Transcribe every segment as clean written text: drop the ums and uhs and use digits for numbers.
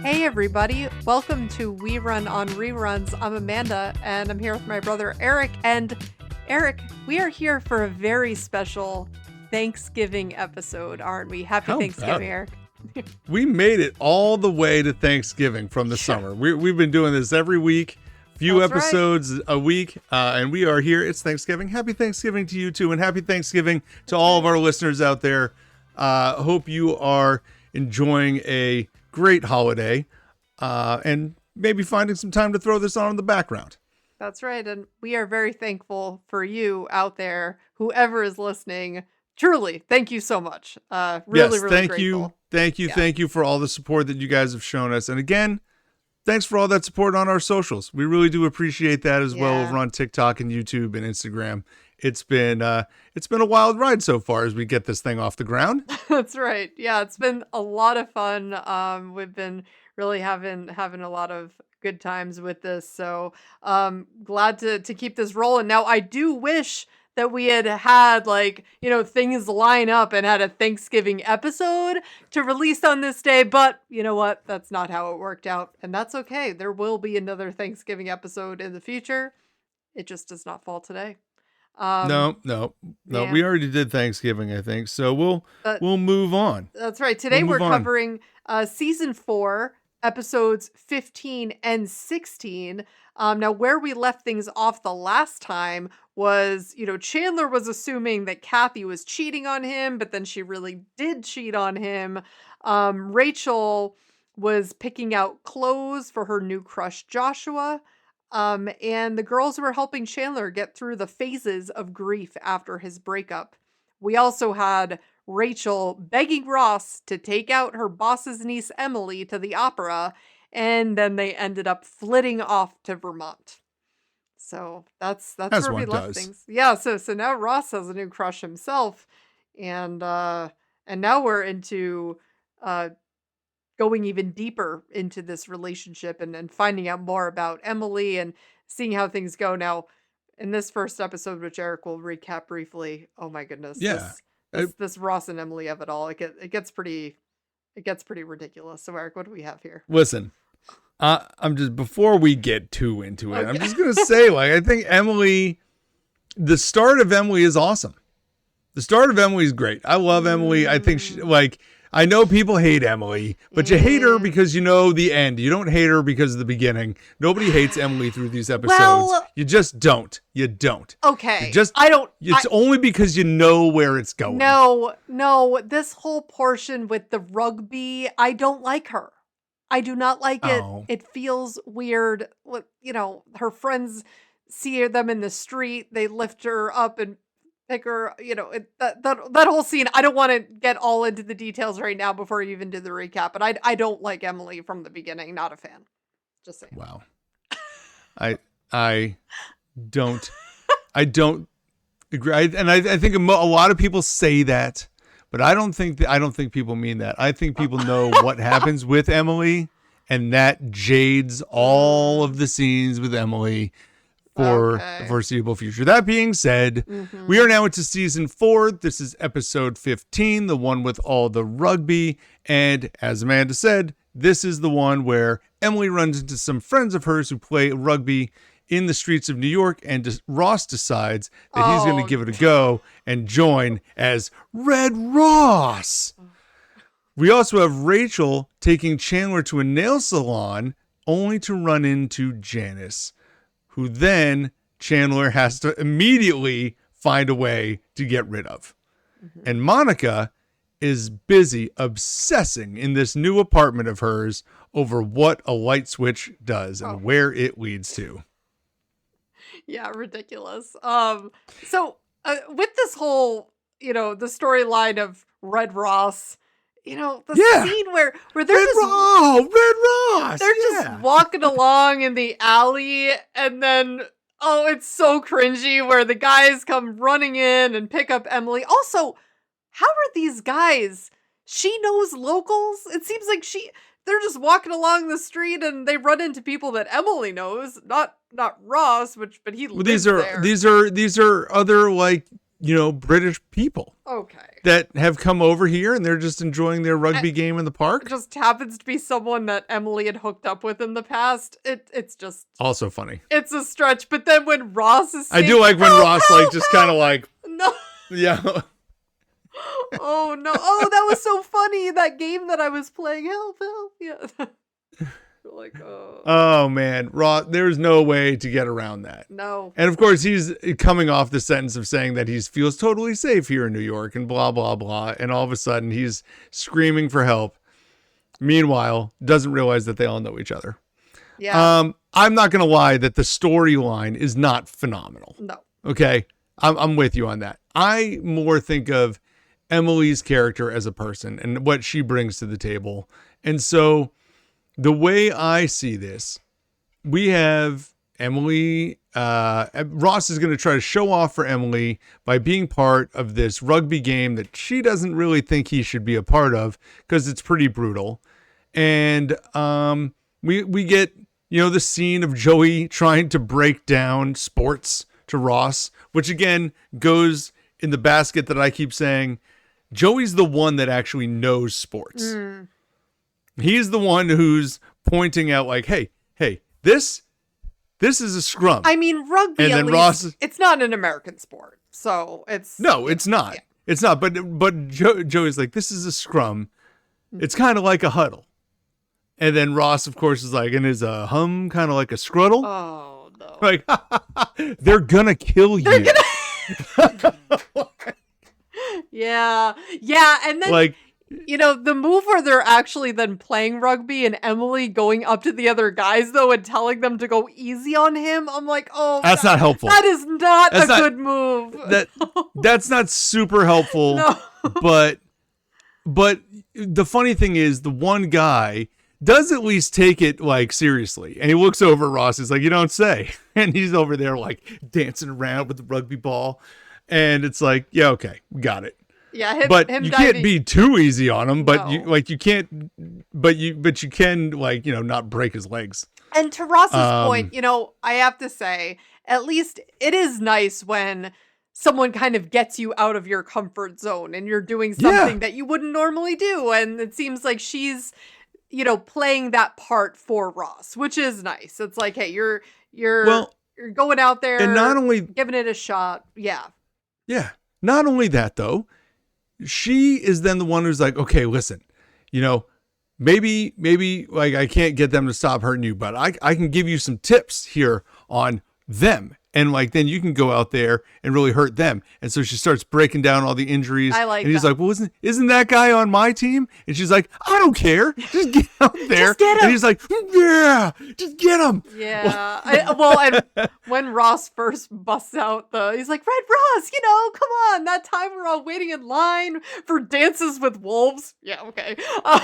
Hey everybody, welcome to We Run on Reruns. I'm Amanda and I'm here with my brother Eric. And Eric, we are here for a very special Thanksgiving episode, aren't we? Happy Thanksgiving, Eric. We made it all the way to Thanksgiving from the summer. We've been doing this every week, few That's episodes a week, and we are here. It's Thanksgiving. Happy Thanksgiving to you too, and happy Thanksgiving to all of our listeners out there. Hope you are enjoying a great holiday, and maybe finding some time to throw this on in the background. That's right, and we are very thankful for you out there, whoever is listening. Truly, thank you so much. Really thank grateful. Thank you for all the support that you guys have shown us. And again, thanks for all that support on our socials. We really do appreciate that as well over on TikTok and YouTube and Instagram. It's been a wild ride so far as we get this thing off the ground. That's right. Yeah, it's been a lot of fun. We've been really having a lot of good times with this. So glad to keep this rolling. Now, I do wish that we had things line up and had a Thanksgiving episode to release on this day. But you know what? That's not how it worked out. And that's okay. There will be another Thanksgiving episode in the future. It just does not fall today. No. Yeah. We already did Thanksgiving, I think. So we'll move on. That's right. Today we're covering season 4, episodes 15 and 16. Now, where we left things off the last time was, Chandler was assuming that Kathy was cheating on him, but then she really did cheat on him. Rachel was picking out clothes for her new crush, Joshua. And the girls were helping Chandler get through the phases of grief after his breakup. We also had Rachel begging Ross to take out her boss's niece, Emily, to the opera. And then they ended up flitting off to Vermont. So that's where we left things. Yeah. So now Ross has a new crush himself. And now we're into, going even deeper into this relationship and finding out more about Emily and seeing how things go. Now, in this first episode, which Eric will recap briefly, oh my goodness. Yeah. This Ross and Emily of it all, it gets pretty ridiculous. So Eric, what do we have here? Listen, I'm just, before we get too into it, okay. I'm just going to say, I think the start of Emily is awesome. The start of Emily is great. I love Emily. I think I know people hate Emily, but you hate her because you know the end. You don't hate her because of the beginning. Nobody hates Emily through these episodes. Well, you just don't. You don't. Okay. It's only because you know where it's going. No. This whole portion with the rugby, I don't like her. I do not like it. It feels weird. Her friends see them in the street. They lift her up and pick her, that whole scene. I don't want to get all into the details right now before you even do the recap, but I don't like Emily from the beginning. Not a fan. Just saying. Wow. I don't agree. I think a lot of people say that, but I don't think people mean that. I think people know what happens with Emily, and that jades all of the scenes with Emily for the foreseeable future. That being said, we are now into season 4. This is episode 15, the one with all the rugby. And as Amanda said, this is the one where Emily runs into some friends of hers who play rugby in the streets of New York, and Ross decides that he's going to give it a go and join as Red Ross. We also have Rachel taking Chandler to a nail salon only to run into Janice, who then Chandler has to immediately find a way to get rid of. And Monica is busy obsessing in this new apartment of hers over what a light switch does and where it leads to. Yeah, ridiculous. So with this whole, the storyline of Red Ross, scene where they're Red Ross. They're just walking along in the alley, and then it's so cringy where the guys come running in and pick up Emily. Also, how are these guys? She knows locals. It seems like they're just walking along the street and they run into people that Emily knows, not Ross, but he lives there. These are other British people. Okay. That have come over here and they're just enjoying their rugby game in the park. It just happens to be someone that Emily had hooked up with in the past. It's just also funny. It's a stretch, but then when Ross is saying, I do like when Ross just kind of like no. Yeah. Oh no. Oh, that was so funny. That game that I was playing. Help. Yeah. Like, oh man, Ross, there's no way to get around that. No. And of course he's coming off the sentence of saying that he feels totally safe here in New York and blah, blah, blah. And all of a sudden he's screaming for help. Meanwhile, doesn't realize that they all know each other. Yeah. I'm not going to lie that the storyline is not phenomenal. No. Okay. I'm with you on that. I more think of Emily's character as a person and what she brings to the table. And so the way I see this, we have Emily, Ross is going to try to show off for Emily by being part of this rugby game that she doesn't really think he should be a part of because it's pretty brutal. And we get, the scene of Joey trying to break down sports to Ross, which again goes in the basket that I keep saying, Joey's the one that actually knows sports. Mm. He's the one who's pointing out like, hey, this is a scrum. I mean, rugby, and then Ross, it's not an American sport. So it's not. Yeah. It's not. But Joey's like, this is a scrum. It's kind of like a huddle. And then Ross, of course, is like, and is a hum kind of like a scruddle? Oh, no. Like, they're going to kill you. Yeah. Yeah. And then, like, the move where they're actually then playing rugby and Emily going up to the other guys, though, and telling them to go easy on him. I'm like, oh, that's not helpful. That is not good move. That's not super helpful. No. But the funny thing is the one guy does at least take it like seriously. And he looks over at Ross. He's like, you don't say. And he's over there like dancing around with the rugby ball. And it's like, yeah, okay, we got it. Yeah, him can't be too easy on him, but you can't, but you can like, not break his legs. And to Ross's point, I have to say, at least it is nice when someone kind of gets you out of your comfort zone and you're doing something that you wouldn't normally do. And it seems like she's, playing that part for Ross, which is nice. It's like, hey, you're going out there and not only giving it a shot. Yeah. Yeah. Not only that though, she is then the one who's like, okay, listen, maybe like I can't get them to stop hurting you, but I can give you some tips here on them. And like, then you can go out there and really hurt them. And so she starts breaking down all the injuries. And he's like, well, isn't that guy on my team? And she's like, I don't care. Just get out there. Just get him. And he's like, yeah, just get him. Yeah. And when Ross first busts out he's like, Red Ross, come on. That time we're all waiting in line for Dances with Wolves. Yeah, okay.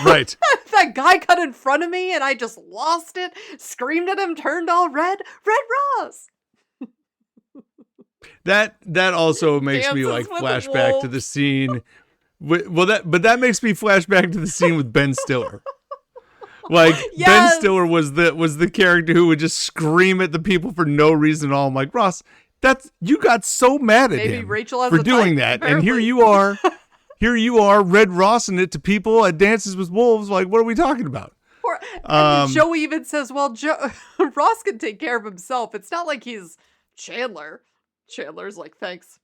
Right. That guy cut in front of me and I just lost it, screamed at him, turned all red. Red Ross. That also makes me like flash back to the scene. That makes me flash back to the scene with Ben Stiller. Like yes. Ben Stiller was the character who would just scream at the people for no reason at all. I'm like, Ross, you got so mad at him Rachel for doing that, apparently. And here you are, Red Rossing it to people at Dances with Wolves. Like, what are we talking about? And Joey even says, well, Ross can take care of himself. It's not like he's Chandler. Chandler's like, thanks.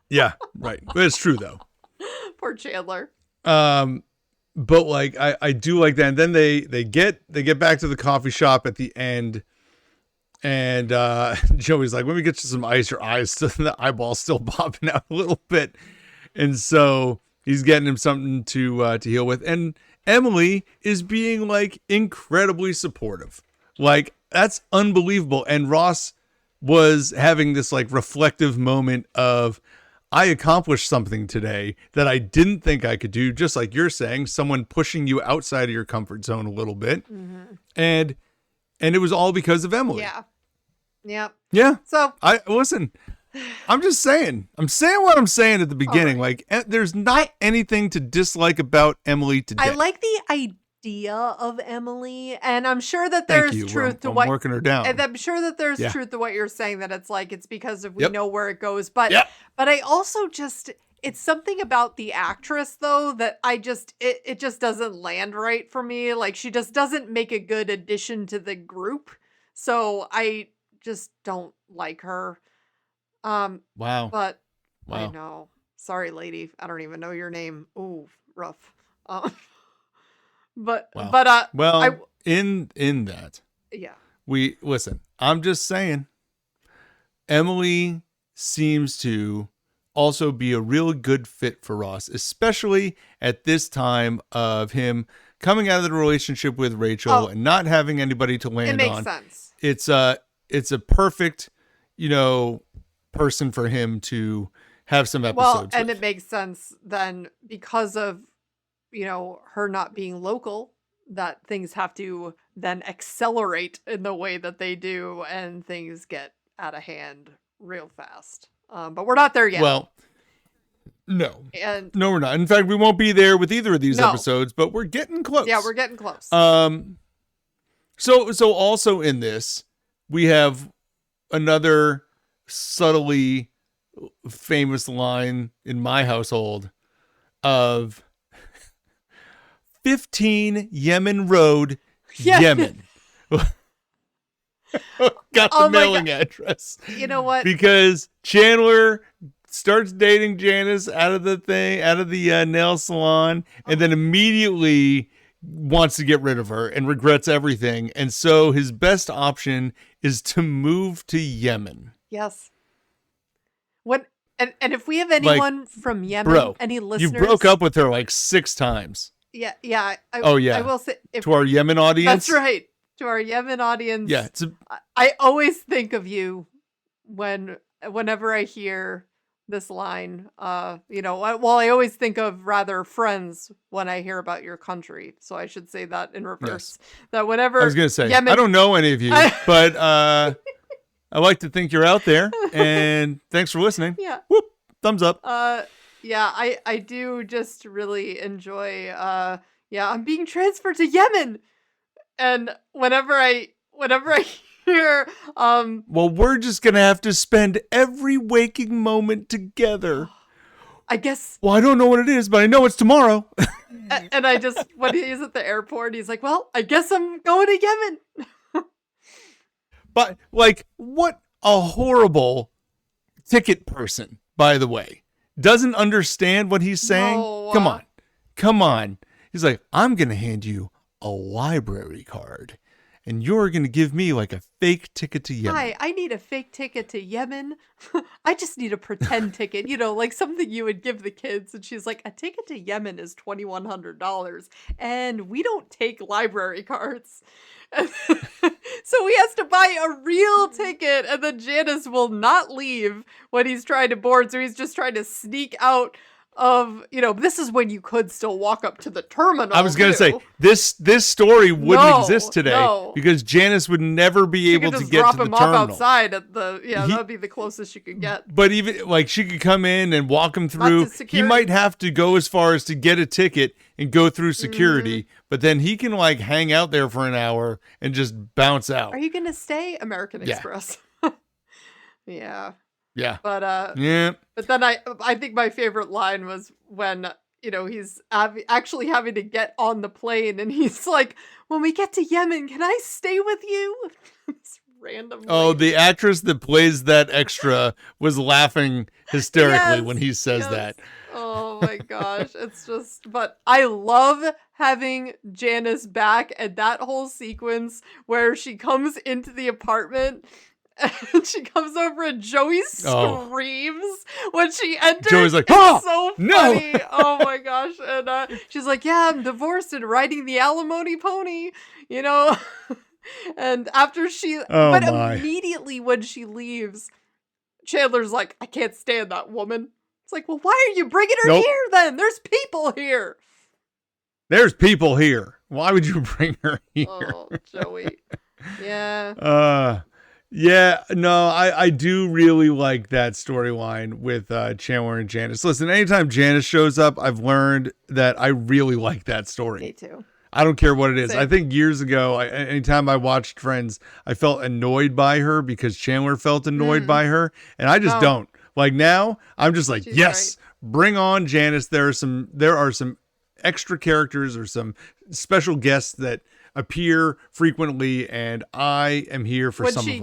Yeah, right. But it's true though. Poor Chandler. But like I do like that. And then they get back to the coffee shop at the end, and Joey's like, let me get you some ice. Your eyes, the eyeball's still popping out a little bit, and so he's getting him something to heal with. And Emily is being like incredibly supportive. Like that's unbelievable. And Ross was having this like reflective moment of, I accomplished something today that I didn't think I could do. Just like you're saying, someone pushing you outside of your comfort zone a little bit. Mm-hmm. And it was all because of Emily. Yeah. Yeah. Yeah. So I'm just saying, what I'm saying at the beginning. Right. Like there's not anything to dislike about Emily today. I like the idea of Emily, and I'm sure that Thank there's you. truth to I'm what working her down. and I'm sure that there's Yeah. truth to what you're saying, that it's because of we Yep. know where it goes. But Yep. but I also just it's something about the actress though that it just doesn't land right for me. Like she just doesn't make a good addition to the group. So I just don't like her. Wow. But I Wow. know. Sorry, lady. I don't even know your name. Ooh, rough. Um, but Wow. well, in that, yeah. listen, I'm just saying, Emily seems to also be a real good fit for Ross, especially at this time of him coming out of the relationship with Rachel and not having anybody to land on. It makes sense. It's a perfect, person for him to have some episodes. And with. it makes sense then because of, her not being local, that things have to then accelerate in the way that they do and things get out of hand real fast. But we're not there yet. Well, no. And no, we're not. In fact, we won't be there with either of these No. episodes, but we're getting close. yeah, we're getting close. So also in this, we have another subtly famous line in my household of 15 Yemen Road, Yeah. Yemen. Got the Oh my mailing address. You know what? Because Chandler starts dating Janice out of the nail salon, and then immediately wants to get rid of her and regrets everything. And so his best option is to move to Yemen. Yes. And if we have anyone from Yemen, Bro, any listeners, you broke up with her like 6 times. Yeah. Oh, yeah. I will say To our Yemen audience. that's right. To our Yemen audience. Yeah. I always think of you whenever I hear this line. I always think of rather friends when I hear about your country. So I should say that in reverse. Yes. That whenever I was going to say, Yemen, I don't know any of you, but I like to think you're out there. And thanks for listening. Yeah. Whoop. Thumbs up. Yeah, I do just really enjoy I'm being transferred to Yemen. And whenever I hear Well, we're just going to have to spend every waking moment together. I guess Well, I don't know what it is, but I know it's tomorrow. and I just when he's at the airport, he's like, "Well, I guess I'm going to Yemen." But what a horrible ticket person, by the way. Doesn't understand what he's saying. No. Come on. He's like, I'm going to hand you a library card, and you're going to give me like a fake ticket to Yemen. Hi, I need a fake ticket to Yemen. I just need a pretend ticket, like something you would give the kids. And she's like, a ticket to Yemen is $2,100, and we don't take library cards. So he has to buy a real ticket, and then Janice will not leave when he's trying to board. So he's just trying to sneak out of, this is when you could still walk up to the terminal. I was going to say, this story wouldn't exist today because Janice would never be able to get to the terminal. Drop him off outside at that would be the closest you could get. But even she could come in and walk him through. He might have to go as far as to get a ticket and go through security, but then he can hang out there for an hour and just bounce out. Are you going to stay? American Express. Yeah. Yeah. But yeah. But then I think my favorite line was when he's actually having to get on the plane, and he's like, "When we get to Yemen, can I stay with you?" This random. Oh, the actress that plays that extra was laughing hysterically when he says that. Oh my gosh, it's just. But I love having Janice back, and that whole sequence where she comes into the apartment. And she comes over and Joey screams when she enters. Joey's like, it's so funny. No. Oh my gosh. And she's like, yeah, I'm divorced and riding the alimony pony, And after immediately when she leaves, Chandler's like, I can't stand that woman. It's like, well, why are you bringing her here then? There's people here. There's people here. Why would you bring her here? Oh, Joey. Yeah. Yeah, no, I do really like that storyline with Chandler and Janice. Listen, anytime Janice shows up, I've learned that I really like that story. Me too. I don't care what it is. Same. I think years ago, anytime I watched Friends, I felt annoyed by her because Chandler felt annoyed by her. And I just don't. Like now, I'm just like, She's yes, great. bring on Janice. There are some extra characters or some special guests that appear frequently, and I am here for some of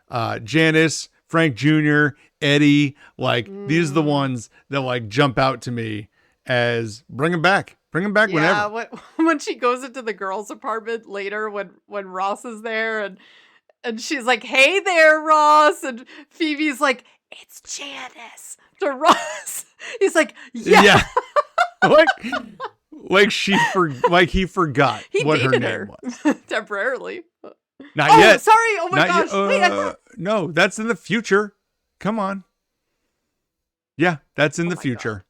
them. Janice, Frank Jr., Eddie, like these are the ones that like jump out to me as bring them back. Bring him back whenever. Yeah, when she goes into the girls' apartment later when Ross is there and she's like, "Hey there, Ross," and Phoebe's like, "It's Janice." To Ross, he's like, "Yeah." like he forgot He what her dated name her was temporarily. Not yet. Sorry. Oh my Not gosh. Wait, no, that's in the future. Come on. Yeah, that's in the future. God.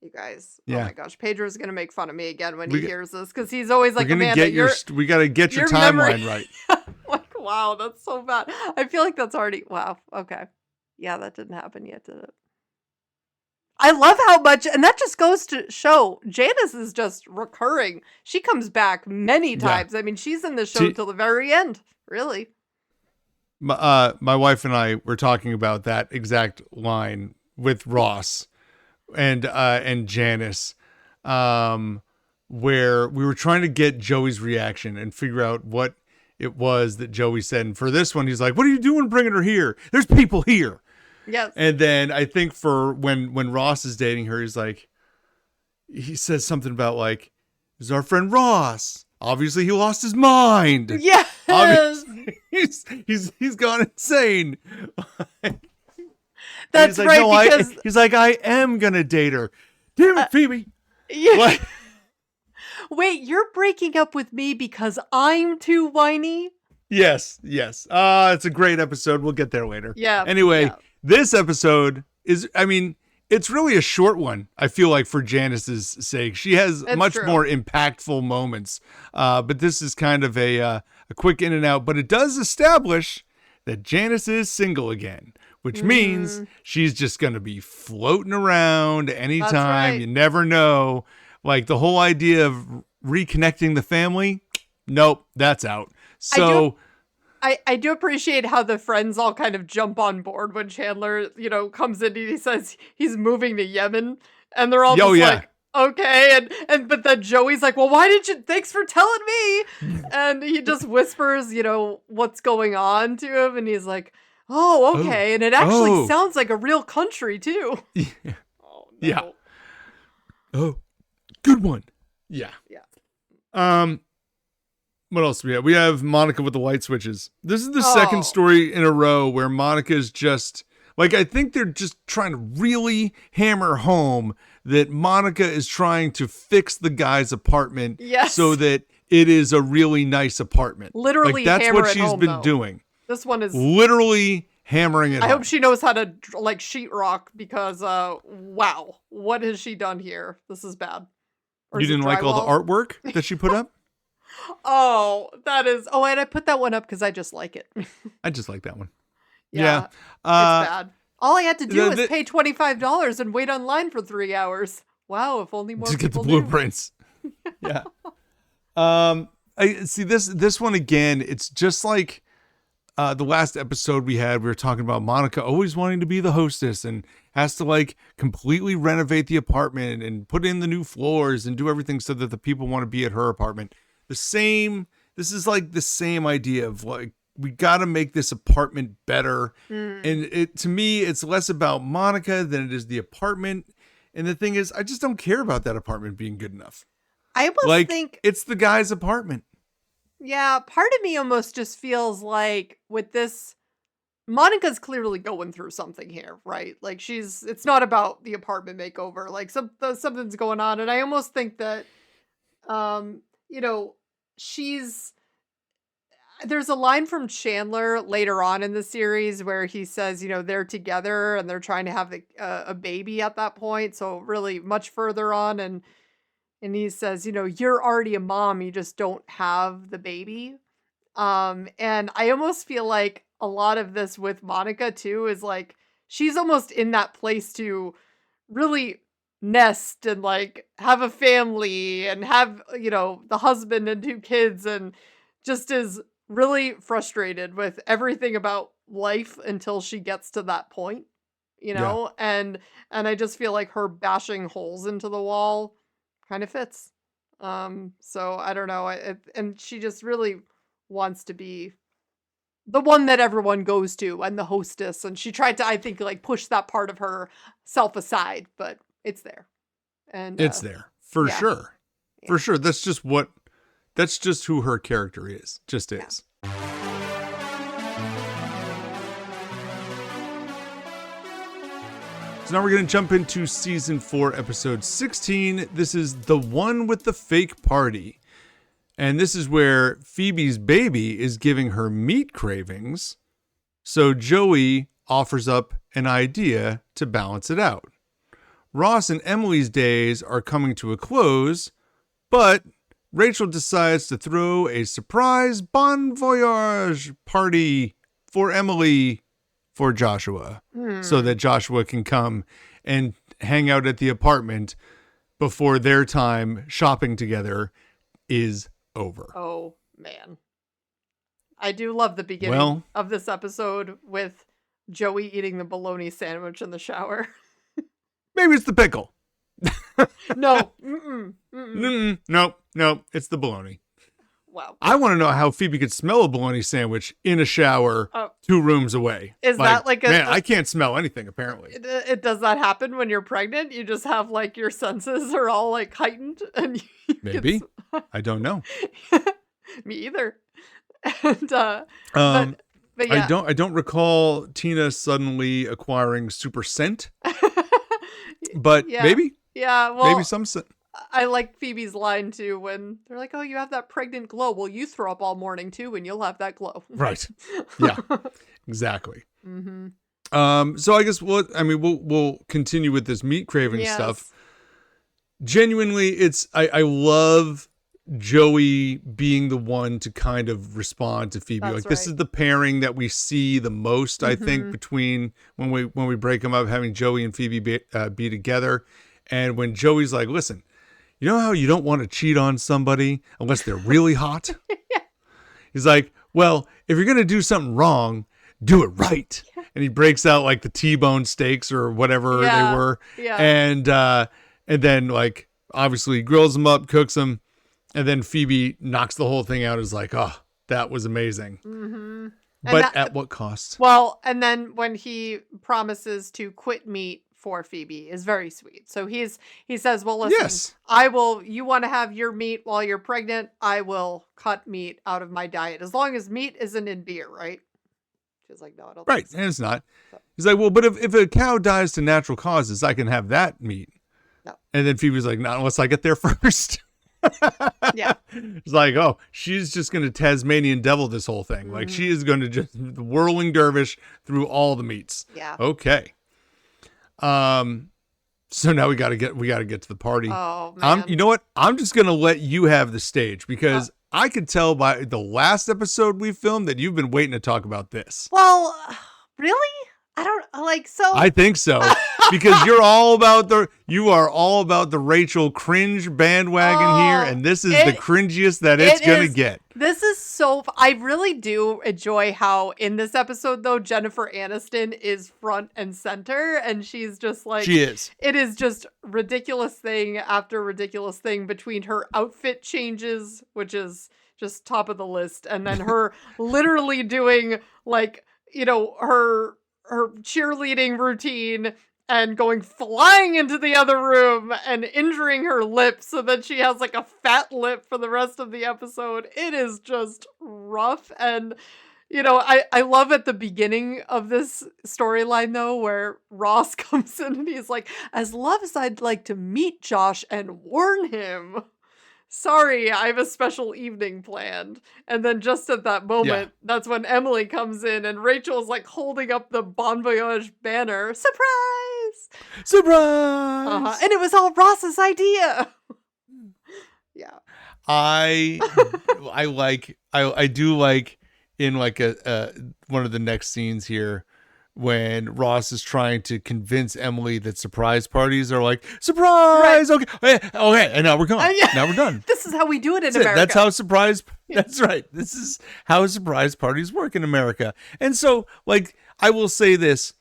You guys, yeah. Oh my gosh, Pedro's gonna make fun of me again when he hears this because he's always like, "Amanda, we gotta get your timeline right." Like, wow, that's so bad. I feel like that's already wow. Okay, yeah, that didn't happen yet, did it? I love how much, and that just goes to show Janice is just recurring. She comes back many times. I mean, she's in the show till the very end, really. My wife and I were talking about that exact line with Ross and Janice, where we were trying to get Joey's reaction and figure out what it was that Joey said. And for this one, he's like, "What are you doing bringing her here? There's people here." Yes. And then I think for when Ross is dating her, he says something about like, "This is our friend Ross. Obviously he lost his mind." Yes. Obviously, he's gone insane. That's like, right. No, because he's like, "I am gonna date her." Damn it, Phoebe. Yeah. Wait, you're breaking up with me because I'm too whiny? Yes. It's a great episode. We'll get there later. Yeah. Anyway, This episode is, I mean, it's really a short one, I feel like, for Janice's sake. She has much more impactful moments. But this is kind of a quick in and out. But it does establish that Janice is single again, which means she's just going to be floating around anytime. Right. You never know. Like the whole idea of reconnecting the family, nope, that's out. So I do appreciate how the friends all kind of jump on board when Chandler, comes in and he says he's moving to Yemen, and they're all like, okay, and but then Joey's like, well, thanks for telling me, and he just whispers, what's going on to him, and he's like, oh, okay, and it actually sounds like a real country too. Yeah. Oh, no. Yeah. Oh, good one. Yeah. What else do we have? We have Monica with the light switches. This is the second story in a row where Monica is just like, I think they're just trying to really hammer home that Monica is trying to fix the guy's apartment so that it is a really nice apartment. Literally, like, that's what she's been doing. This one is literally hammering it. I hope she knows how to like sheetrock because wow, what has she done here? This is bad. You didn't like all the artwork that she put up? And I put that one up because I just like it. I just like that one. Yeah. It's bad. All I had to do was pay $25 and wait online for 3 hours. Wow, if only more people get the blueprints. Yeah. I see this one again. It's just like the last episode we were talking about Monica always wanting to be the hostess and has to like completely renovate the apartment and put in the new floors and do everything so that the people want to be at her apartment. This is like the same idea of like, we got to make this apartment better. And to me, it's less about Monica than it is the apartment. And the thing is, I just don't care about that apartment being good enough. I almost think it's the guy's apartment. Yeah. Part of me almost just feels like with this, Monica's clearly going through something here, right? Like it's not about the apartment makeover. Like something's going on. And I almost think that, there's a line from Chandler later on in the series where he says, they're together and they're trying to have a baby at that point. So really much further on. And he says, you're already a mom. You just don't have the baby. And I almost feel like a lot of this with Monica too is like, she's almost in that place to really nest and like have a family and have, the husband and 2 kids, and just is really frustrated with everything about life until she gets to that point, Yeah. and I just feel like her bashing holes into the wall kind of fits. So I don't know. And she just really wants to be the one that everyone goes to and the hostess. And she tried to, I think, like push that part of herself aside, but it's there. And It's there for yeah. sure. Yeah. For sure. That's just who her character is. Just Yeah. is. So now we're going to jump into season 4, episode 16. This is The One with the Fake Party. And this is where Phoebe's baby is giving her meat cravings. So Joey offers up an idea to balance it out. Ross and Emily's days are coming to a close, but Rachel decides to throw a surprise bon voyage party for Emily for Joshua, so that Joshua can come and hang out at the apartment before their time shopping together is over. Oh, man. I do love the beginning of this episode with Joey eating the bologna sandwich in the shower. Maybe it's the pickle. No. No, it's the bologna. Wow. I want to know how Phoebe could smell a bologna sandwich in a shower 2 rooms away. Is that like man, I can't smell anything, apparently. It does that happen when you're pregnant? You just have like your senses are all like heightened and Maybe. I don't know. Me either. And but yeah. I don't recall Tina suddenly acquiring super scent. But maybe. Yeah, well, maybe some scent. I like Phoebe's line too when they're like, "Oh, you have that pregnant glow. Well, you throw up all morning too, and you'll have that glow." Right. Yeah. Exactly. Mm-hmm. So I guess we'll continue with this meat craving stuff. Genuinely, I love Joey being the one to kind of respond to Phoebe. That's this is the pairing that we see the most, I think, between when we break them up, having Joey and Phoebe be together. And when Joey's like, listen, you know how you don't want to cheat on somebody unless they're really hot? Yeah. He's like, well, if you're going to do something wrong, do it right. And he breaks out like the T-bone steaks or whatever they were. Yeah. And then like obviously grills them up, cooks them. And then Phoebe knocks the whole thing out. Is like, oh, that was amazing. Mm-hmm. But at what cost? Well, and then when he promises to quit meat for Phoebe is very sweet. So he says, well, listen, you want to have your meat while you're pregnant. I will cut meat out of my diet as long as meat isn't in beer, right? She's like, no, I don't think so. And it's not. He's like, well, but if a cow dies to natural causes, I can have that meat. No. And then Phoebe's like, not unless I get there first. Yeah. It's like, oh, she's just going to Tasmanian devil this whole thing. Mm-hmm. Like she is going to just whirling dervish through all the meats. Yeah. Okay. So now we got to get to the party. Oh, man. You know what? I'm just going to let you have the stage because I could tell by the last episode we filmed that you've been waiting to talk about this. Well, really? I don't like so. I think so because you are all about the Rachel cringe bandwagon here, and this is the cringiest that it's gonna get. This is so. I really do enjoy how in this episode though Jennifer Aniston is front and center, and she's just like she is. It is just ridiculous thing after ridiculous thing between her outfit changes, which is just top of the list, and then her literally doing like her cheerleading routine and going flying into the other room and injuring her lip so that she has like a fat lip for the rest of the episode. It is just rough. And, I love at the beginning of this storyline though, where Ross comes in and he's like, as love as I'd like to meet Josh and warn him, sorry, I have a special evening planned. And then just at that moment, that's when Emily comes in and Rachel's like holding up the Bon Voyage banner. Surprise! Surprise! And it was all Ross's idea. Yeah. I do like in like a one of the next scenes here when Ross is trying to convince Emily that surprise parties are like, surprise! Right. Okay, and now we're gone. Now we're done. This is how we do it in America. That's how that's right. This is how surprise parties work in America. And so, like, I will say this,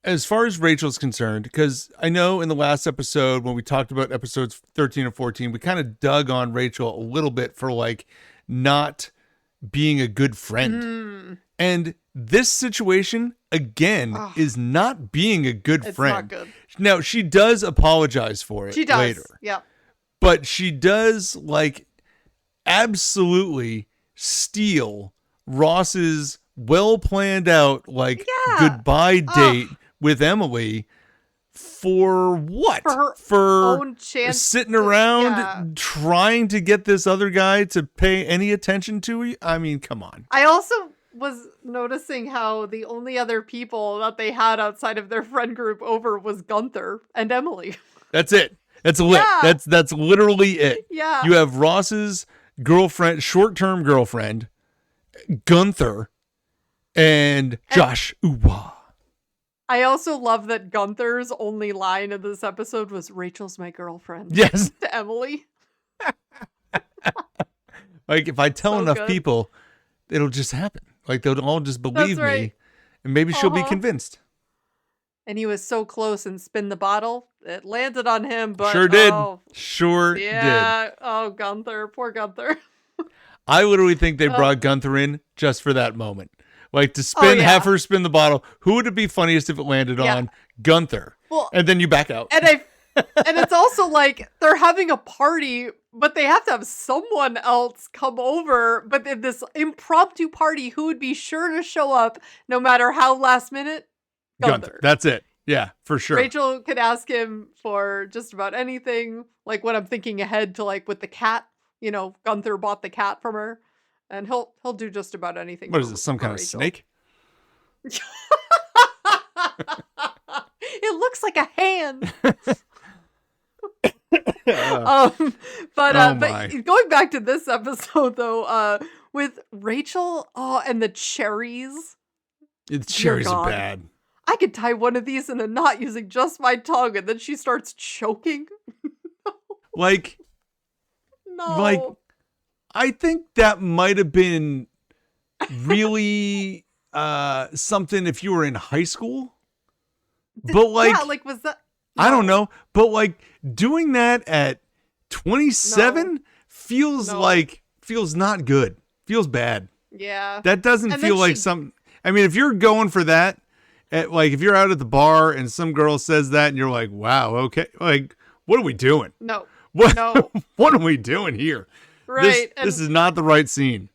as far as Rachel's concerned, because I know in the last episode, when we talked about episodes 13 and 14, we kind of dug on Rachel a little bit for, like, not being a good friend. And this situation, again, is not being a good friend. It's not good. Now, she does apologize for it later. Yeah. But she does, like, absolutely steal Ross's well-planned out, like, goodbye date with Emily for what? For her own chance. Sitting around trying to get this other guy to pay any attention to you? I mean, come on. I also was noticing how the only other people that they had outside of their friend group over was Gunther and Emily. That's it. That's lit. Yeah. That's literally it. Yeah. You have Ross's girlfriend, short-term girlfriend, Gunther, and Josh Uwa. I also love that Gunther's only line in this episode was, Rachel's my girlfriend. Yes. To Emily. Like, if I tell enough people, it'll just happen. Like, they'll all just believe me, and maybe she'll be convinced. And he was so close and spin the bottle. It landed on him, but sure did. Sure did. Yeah. Oh, Gunther. Poor Gunther. I literally think they brought Gunther in just for that moment. Like, to have her spin the bottle. Who would it be funniest if it landed on? Gunther. Well, and then you back out. And it's also like they're having a party, but they have to have someone else come over. But in this impromptu party, who would be sure to show up no matter how last minute? Gunther. That's it. Yeah, for sure. Rachel could ask him for just about anything. Like when I'm thinking ahead to, like, with the cat, you know, Gunther bought the cat from her. And he'll do just about anything. What is it, some kind of snake? It looks like a hand. But going back to this episode, though, with Rachel, and the cherries. The cherries are bad. I could tie one of these in a knot using just my tongue, and then she starts choking. Like, I think that might have been really something if you were in high school. But was that? No. I don't know. But like doing that at 27 feels not good. Feels bad. Yeah. That doesn't feel like something. I mean, if you're going for that, like if you're out at the bar and some girl says that and you're like, wow, okay. Like, what are we doing? No. What are we doing here? Right. This is not the right scene.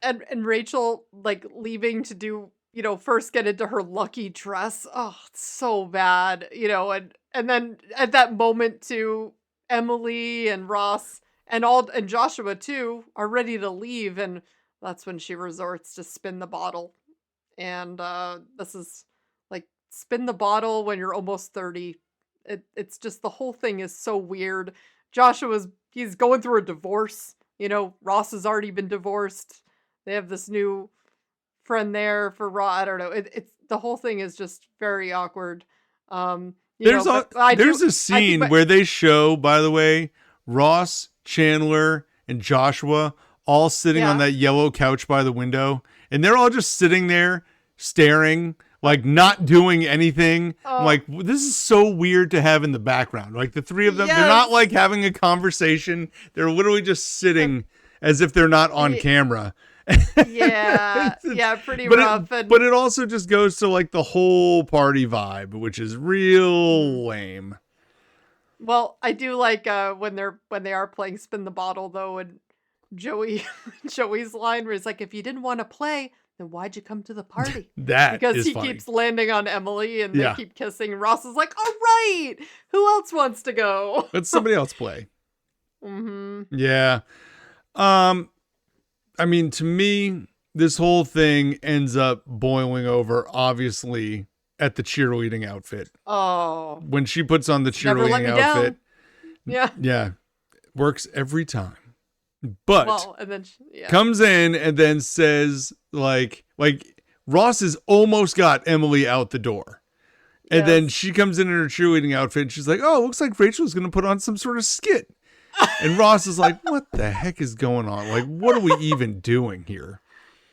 And Rachel, like, leaving to do, you know, first get into her lucky dress. Oh, it's so bad. You know, and then at that moment too, Emily and Ross and Joshua too are ready to leave, and that's when she resorts to spin the bottle. And this is like spin the bottle when you're almost 30. It's just the whole thing is so weird. He's going through a divorce. You know, Ross has already been divorced. They have this new friend there for Ross. I don't know. It's the whole thing is just very awkward. There's a scene where they show, by the way, Ross, Chandler, and Joshua all sitting on that yellow couch by the window, and they're all just sitting there staring, like not doing anything. I'm like, this is so weird to have in the background. Like the three of them, they're not like having a conversation. They're literally just sitting as if they're not on camera. Pretty rough. But it also just goes to like the whole party vibe, which is real lame. Well, I do like when they are playing spin the bottle though, and Joey's line where it's like, if you didn't want to play, then why'd you come to the party? Because he keeps landing on Emily and they keep kissing. Ross is like, all right, who else wants to go? Let somebody else play. Mm-hmm. Yeah. I mean, to me, this whole thing ends up boiling over, obviously, at the cheerleading outfit. Oh. When she puts on the cheerleading outfit. Down. Yeah. Works every time. But comes in and then says, like Ross has almost got Emily out the door. And then Yes. she comes in her cheerleading outfit and she's like, oh, it looks like Rachel's going to put on some sort of skit. And Ross is like, what the heck is going on? Like, what are we even doing here?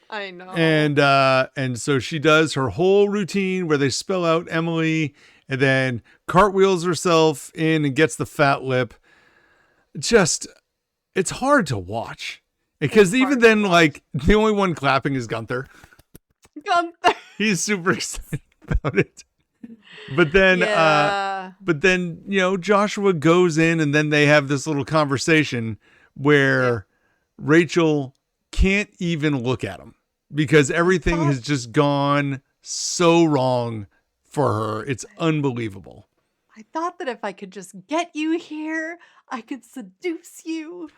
I know. And so she does her whole routine where they spell out Emily and then cartwheels herself in and gets the fat lip. Just, it's hard to watch. Because even then, like, the only one clapping is Gunther. Gunther. He's super excited about it. But then, Joshua goes in and then they have this little conversation where Rachel can't even look at him because everything has just gone so wrong for her. It's unbelievable. I thought that if I could just get you here, I could seduce you.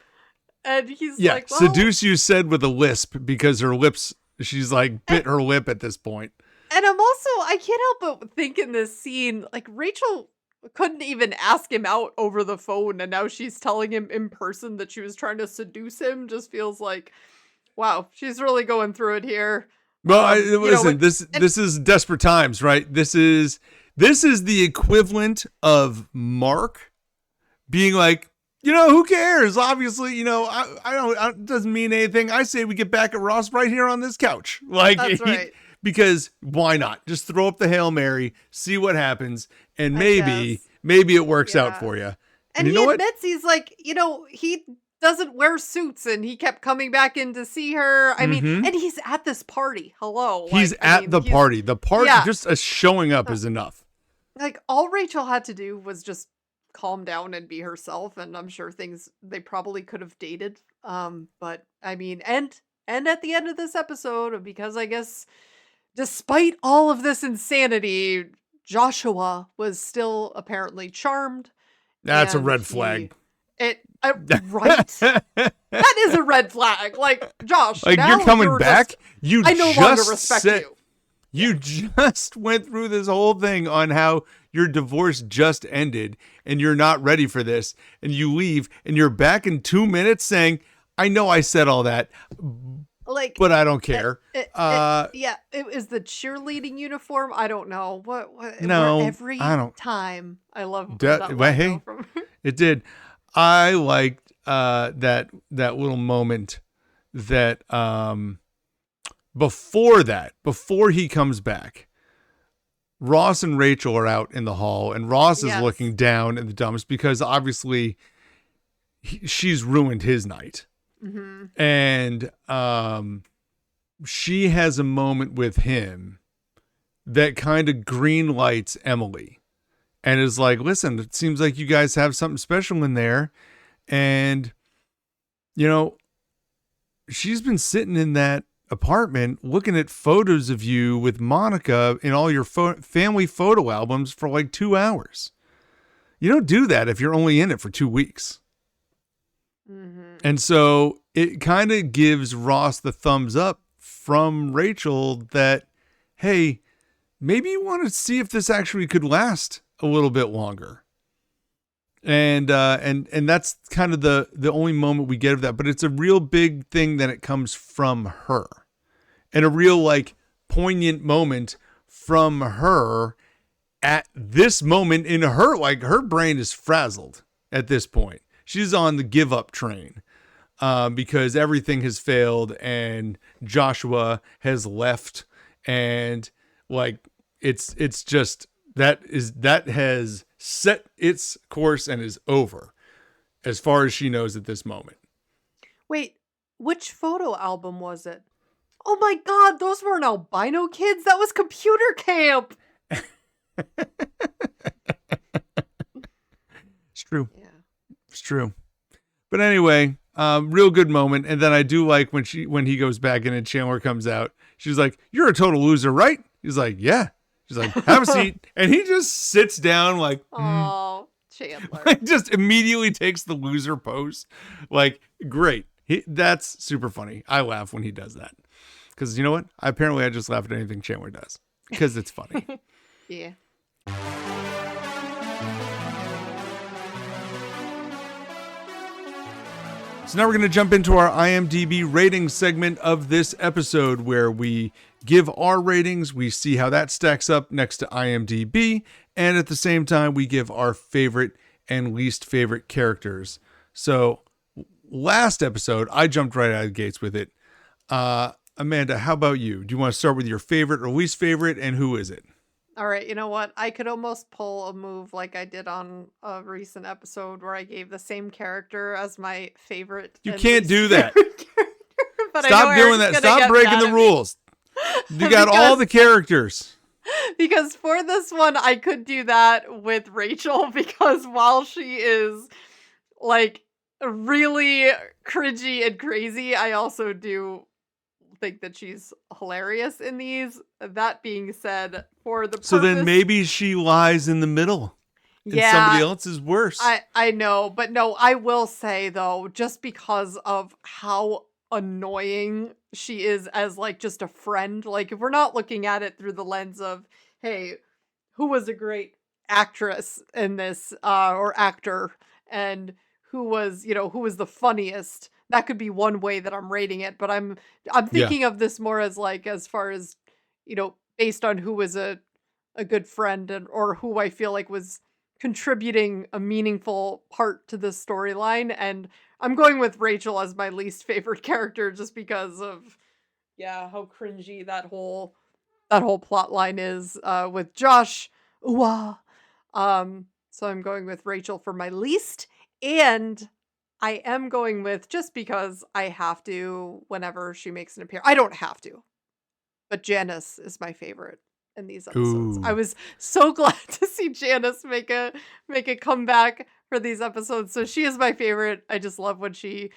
And he's like, well, seduce you said with a lisp because her lips, she's like bit her lip at this point. And I can't help but think in this scene, like Rachel couldn't even ask him out over the phone. And now she's telling him in person that she was trying to seduce him. Just feels like, wow, she's really going through it here. Well, listen, this is desperate times, right? This is the equivalent of Mark being like, who cares? Obviously, I don't, it doesn't mean anything. I say we get back at Ross right here on this couch. Like, that's right. Because why not? Just throw up the Hail Mary, see what happens, and maybe it works out for you. And he admits he's like, he doesn't wear suits and he kept coming back in to see her. I mean, and he's at this party. Hello. He's at the party. The party, just showing up is enough. Like, all Rachel had to do was just calm down and be herself. And I'm sure they probably could have dated. But I mean, and at the end of this episode, because I guess despite all of this insanity, Joshua was still apparently charmed. That's a red flag. Right? That is a red flag. Like, Josh, like you're coming back. I no longer respect you. You just went through this whole thing on how your divorce just ended and you're not ready for this. And you leave and you're back in 2 minutes saying, I know I said all that, but I don't care. It was the cheerleading uniform. I don't know what. No, every I don't. Time I love hey, it did. I liked that little moment that before he comes back, Ross and Rachel are out in the hall, and Ross is looking down in the dumps because obviously she's ruined his night. Mm-hmm. And she has a moment with him that kind of green lights Emily and is like, listen, it seems like you guys have something special in there. And, she's been sitting in that apartment looking at photos of you with Monica in all your family photo albums for like 2 hours. You don't do that if you're only in it for 2 weeks. Mm-hmm. And so it kind of gives Ross the thumbs up from Rachel that, hey, maybe you want to see if this actually could last a little bit longer. And that's kind of the only moment we get of that, but it's a real big thing that it comes from her and a real like poignant moment from her at this moment in her, like her brain is frazzled at this point. She's on the give up train because everything has failed and Joshua has left. And like, it's just, that has set its course and is over as far as she knows at this moment. Wait, which photo album was it? Oh my God, those weren't albino kids. That was computer camp. It's true. Yeah. It's true. But anyway, real good moment. And then I do like when he goes back in and Chandler comes out, she's like, you're a total loser, right? He's like, yeah. She's like, have a seat. And he just sits down like, oh, Chandler. Like, just immediately takes the loser pose. Like, great. That's super funny. I laugh when he does that. Because you know what? I just laugh at anything Chandler does. Because it's funny. Yeah. So now we're going to jump into our IMDb rating segment of this episode where we give our ratings, we see how that stacks up next to IMDb, and at the same time we give our favorite and least favorite characters. So last episode, I jumped right out of the gates with it. Amanda, how about you? Do you want to start with your favorite or least favorite, and who is it? All right, you know what? I could almost pull a move like I did on a recent episode where I gave the same character as my favorite. You can't do that. But Stop doing that. Stop breaking the rules. You got all the characters. Because for this one, I could do that with Rachel because while she is like really cringy and crazy, I also do think that she's hilarious in these. That being said, for the purpose... So then maybe she lies in the middle. And somebody else is worse. I know, but no, I will say though, just because of how annoying she is as like just a friend, like if we're not looking at it through the lens of, hey, who was a great actress in this or actor, and who was the funniest, that could be one way that I'm rating it. But I'm thinking of this more as like, as far as, based on who was a good friend or who I feel like was contributing a meaningful part to this storyline. And I'm going with Rachel as my least favorite character just because of how cringy that whole plot line is with Josh. So I'm going with Rachel for my least, and I am going with, just because I have to whenever she makes an appearance. I don't have to, but Janice is my favorite in these episodes. Ooh. I was so glad to see Janice make a comeback for these episodes. So she is my favorite. I just love when she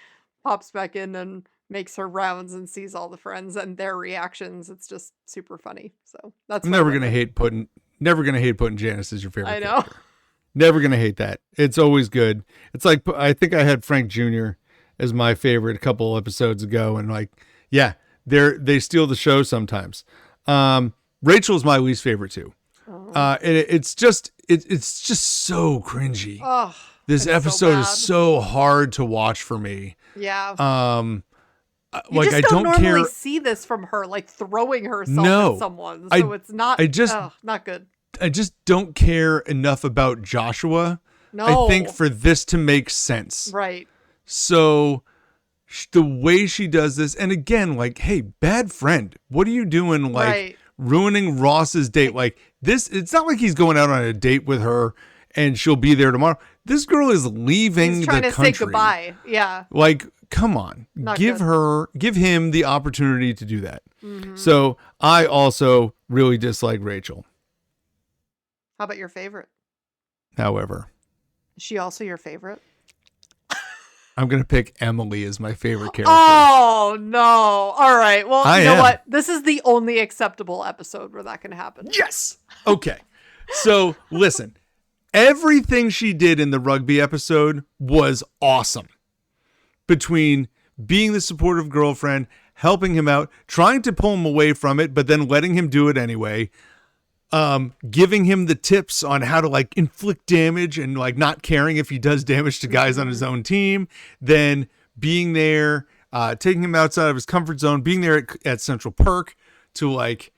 pops back in and makes her rounds and sees all the friends and their reactions. It's just super funny. So that's I'm never gonna hate putting Janice as your favorite. I know. Character. Never gonna hate that. It's always good. It's like, I think I had Frank Jr. as my favorite a couple episodes ago, and like, they steal the show sometimes. Rachel's my least favorite too. And it's just so cringy. Oh, this episode is so hard to watch for me. Yeah. Like, just I don't normally care. See this from her, like throwing herself at someone. So it's not. Not good. I just don't care enough about Joshua. No. I think for this to make sense. Right. So the way she does this, and again, like, hey, bad friend, what are you doing? Like ruining Ross's date. Like this, it's not like he's going out on a date with her and she'll be there tomorrow. This girl is leaving the country. He's trying to say goodbye. Yeah. Like, come on, give him the opportunity to do that. Mm-hmm. So I also really dislike Rachel. How about your favorite? However, is she also your favorite? I'm going to pick Emily as my favorite character. Oh, no. All right. Well, you know what? This is the only acceptable episode where that can happen. Yes. Okay. So listen, everything she did in the rugby episode was awesome. Between being the supportive girlfriend, helping him out, trying to pull him away from it, but then letting him do it anyway. Giving him the tips on how to like inflict damage and like not caring if he does damage to guys on his own team, then being there, taking him outside of his comfort zone, being there at Central Perk to like,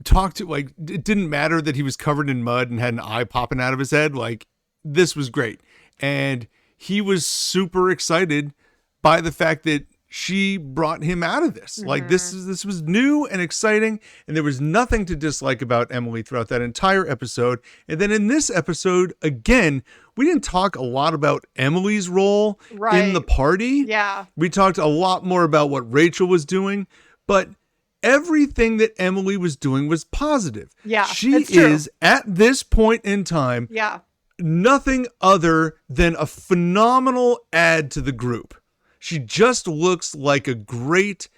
talk to, like, it didn't matter that he was covered in mud and had an eye popping out of his head. Like, this was great. And he was super excited by the fact that she brought him out of this. Mm-hmm. Like, this was new and exciting, and there was nothing to dislike about Emily throughout that entire episode. And then in this episode, again, we didn't talk a lot about Emily's role in the party. Yeah. We talked a lot more about what Rachel was doing, but everything that Emily was doing was positive. Yeah. She is, at this point in time, nothing other than a phenomenal add to the group. She just looks like a great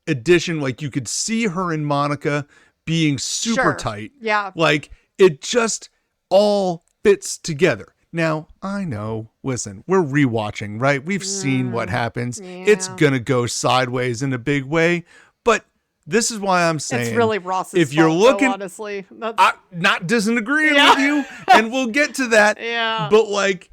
addition. Like, you could see her and Monica being super tight. Yeah. Like, it just all fits together. Now, I know, listen, we're rewatching, right? We've seen what happens. Yeah. It's going to go sideways in a big way. But this is why I'm saying, it's really Ross's if you're fault, looking, though, honestly. I'm not disagreeing with you, and we'll get to that. Yeah. But like,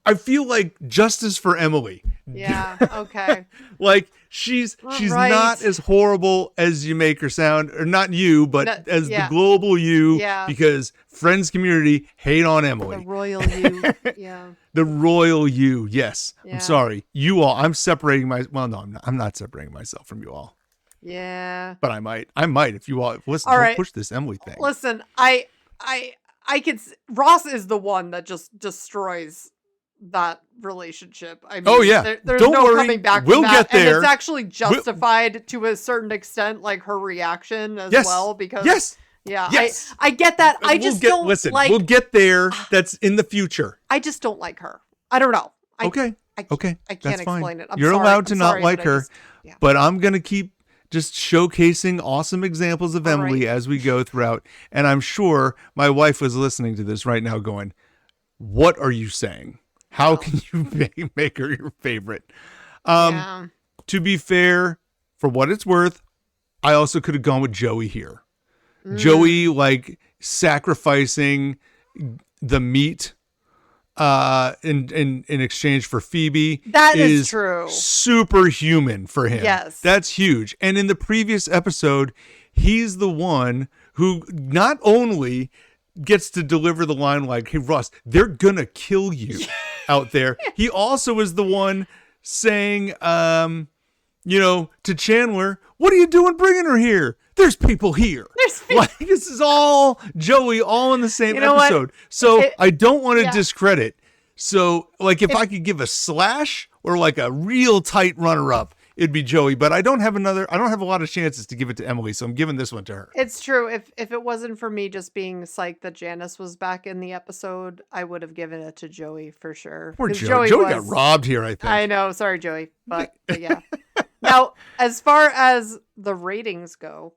I feel like justice for Emily. Yeah. Okay. Like she's right. not as horrible as you make her sound, or not you, but as the global you, because Friends community hate on Emily. The royal you. Yeah. The royal you. Yes. Yeah. I'm sorry. You all. I'm separating well, no, I'm not separating myself from you all. Yeah. But I might if you all listen. All don't right. push this Emily thing. Listen, I could. Ross is the one that just destroys that relationship. I mean, oh yeah, there's don't no worry. coming back. We'll from that. get there. And it's actually justified to a certain extent, like her reaction as well. Because I get that. I just don't listen. like. We'll get there. That's in the future. I just don't like her. I don't know. Okay. I can't That's fine. explain it. You're allowed to not like her, yeah. but I'm gonna keep just showcasing awesome examples of Emily as we go throughout. And I'm sure my wife was listening to this right now going, what are you saying? How can you make her your favorite? To be fair, for what it's worth, I also could have gone with Joey here. Joey, like, sacrificing the meat in exchange for Phoebe. That is true. Superhuman for him. Yes. That's huge. And in the previous episode, he's the one who not only gets to deliver the line like, hey, Ross, they're gonna kill you out there. He also is the one saying, to Chandler, what are you doing bringing her here? There's people here. Like, this is all Joey, all in the same episode. So I don't want to discredit. So, like, if I could give a slash or like a real tight runner-up, it'd be Joey. But I don't have a lot of chances to give it to Emily, so I'm giving this one to her. It's true. If it wasn't for me just being psyched that Janice was back in the episode, I would have given it to Joey for sure. Poor Joey. Joey got robbed here, I think. I know. Sorry, Joey. But yeah. Now, as far as the ratings go,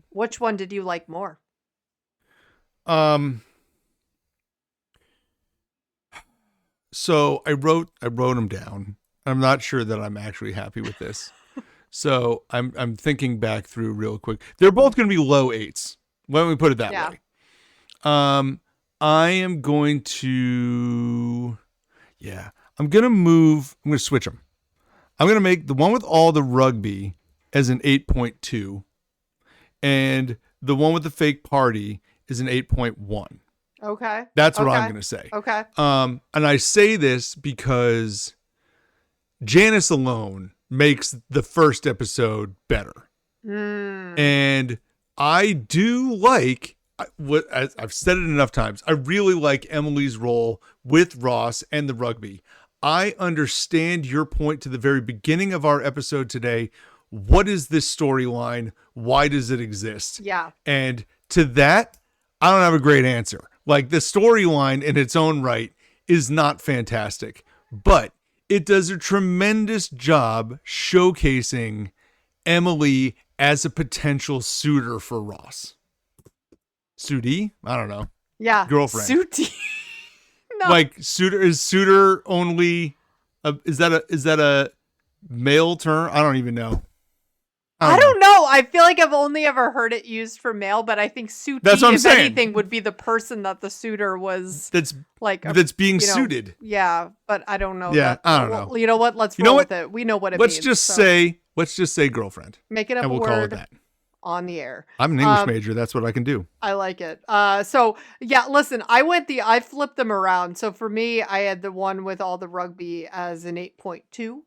which one did you like more? So I wrote them down. I'm not sure that I'm actually happy with this. So I'm thinking back through real quick. They're both going to be low 8s. Why don't we put it that way? I am going to I'm going to switch them. I'm going to make the one with all the rugby as an 8.2 and the one with the fake party is an 8.1. Okay. That's what I'm going to say. Okay. And I say this because Janice alone makes the first episode better. And I do like what I've said it enough times. I really like Emily's role with Ross and the rugby. I understand your point to the very beginning of our episode today. What is this storyline? Why does it exist? Yeah. And to that, I don't have a great answer. Like, the storyline in its own right is not fantastic, but it does a tremendous job showcasing Emily as a potential suitor for Ross. Suitie? I don't know. Yeah. Girlfriend. Suitie. No. Like, suitor only is that a male term? I don't even know. I don't know. I feel like I've only ever heard it used for male, but I think suitie, that's what I'm if saying. anything, would be the person that the suitor was that's being suited. Yeah, but I don't know. Yeah, I don't know. You know what? Let's roll with it. We know what it means. Let's just say girlfriend. Make it up, and we'll call it that. On the air. I'm an English major. That's what I can do. I like it. So yeah, listen, I flipped them around. So for me, I had the one with all the rugby as an 8.2.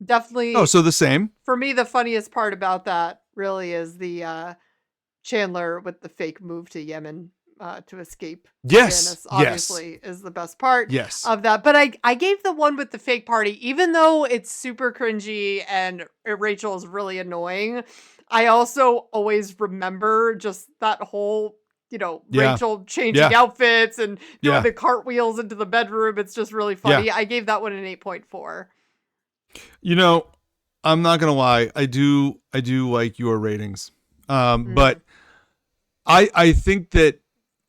Definitely. Oh, so the same. For me, the funniest part about that really is the Chandler with the fake move to Yemen to escape. Yes. Janice, obviously, is the best part of that. But I gave the one with the fake party, even though it's super cringy and Rachel is really annoying. I also always remember just that whole, Rachel changing outfits and doing the cartwheels into the bedroom. It's just really funny. I gave that one an 8.4. I'm not gonna lie. I do like your ratings, but I think that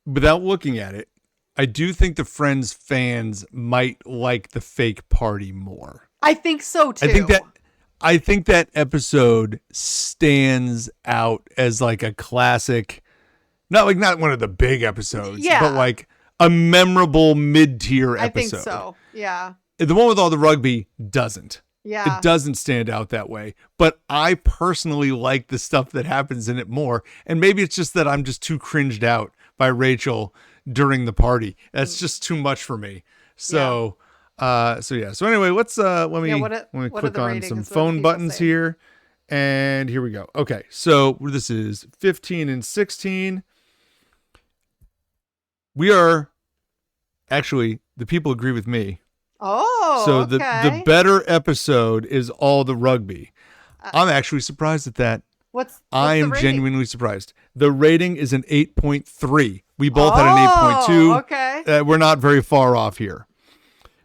without looking at it, I do think the Friends fans might like the fake party more. I think so too. I think that episode stands out as like a classic, not one of the big episodes, but like a memorable mid-tier episode. I think so. Yeah. The one with all the rugby doesn't. Yeah. It doesn't stand out that way. But I personally like the stuff that happens in it more. And maybe it's just that I'm just too cringed out by Rachel during the party. That's just too much for me. So, So anyway, let's let me click on some phone buttons here. And here we go. Okay. So this is 15 and 16. We are actually, the people agree with me. Oh, so okay. the better episode is all the rugby. I'm actually surprised at that. I am the genuinely surprised. The rating is an 8.3. We both had an 8.2. Okay. We're not very far off here.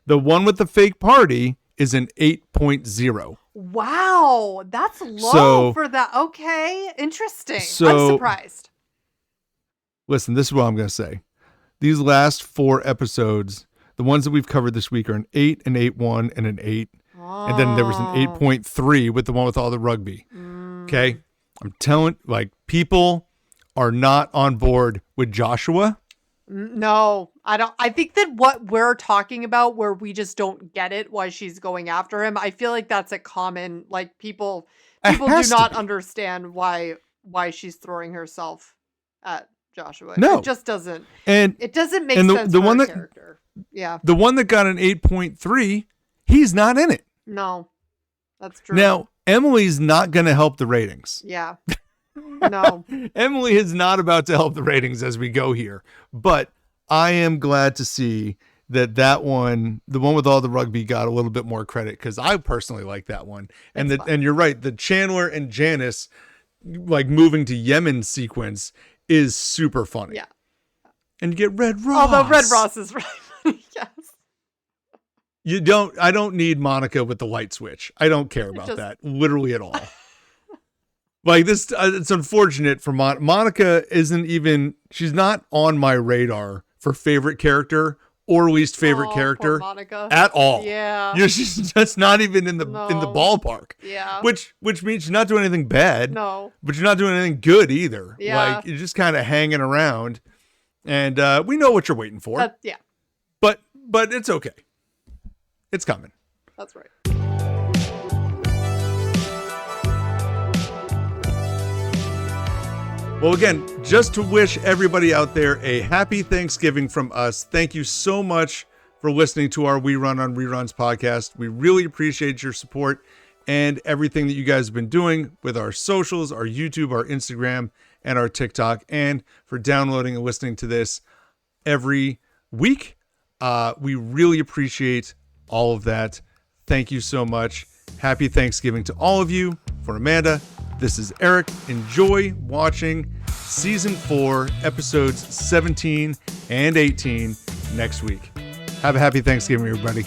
The one with the fake party is an 8.0. Wow, that's low for that. Okay, interesting. I'm surprised. Listen, this is what I'm going to say. These last 4 episodes, the ones that we've covered this week, are an 8, an 8.1, and an 8. Oh. And then there was an 8.3 with the one with all the rugby. Okay? I'm telling, people are not on board with Joshua. No, I don't. I think that what we're talking about, where we just don't get it, why she's going after him, I feel like that's a common, people do not understand why she's throwing herself at Joshua. No. It just doesn't. And it doesn't make sense for her character. Yeah. The one that got an 8.3, he's not in it. No, that's true. Now, Emily's not going to help the ratings. Yeah. No. Emily is not about to help the ratings as we go here. But I am glad to see that one, the one with all the rugby, got a little bit more credit, because I personally like that one. And and you're right, the Chandler and Janice moving to Yemen sequence is super funny. Yeah. And you get Red Ross. Although Red Ross is really funny, yes. I don't need Monica with the light switch. I don't care about that literally at all. This, it's unfortunate for Monica. She's not on my radar for favorite character or least favorite character at all. Yeah. She's just not even in the ballpark. Yeah. Which means she's not doing anything bad. No. But you're not doing anything good either. Yeah. You're just kind of hanging around, and we know what you're waiting for. Yeah. But it's okay. It's coming. That's right. Well, again, just to wish everybody out there a happy Thanksgiving from us. Thank you so much for listening to our We Run on Reruns podcast. We really appreciate your support and everything that you guys have been doing with our socials, our YouTube, our Instagram, and our TikTok, and for downloading and listening to this every week. We really appreciate all of that. Thank you so much. Happy Thanksgiving to all of you. For Amanda, this is Eric. Enjoy watching Season 4, Episodes 17 and 18 next week. Have a happy Thanksgiving, everybody.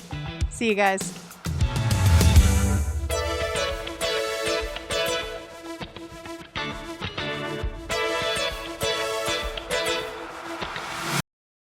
See you guys.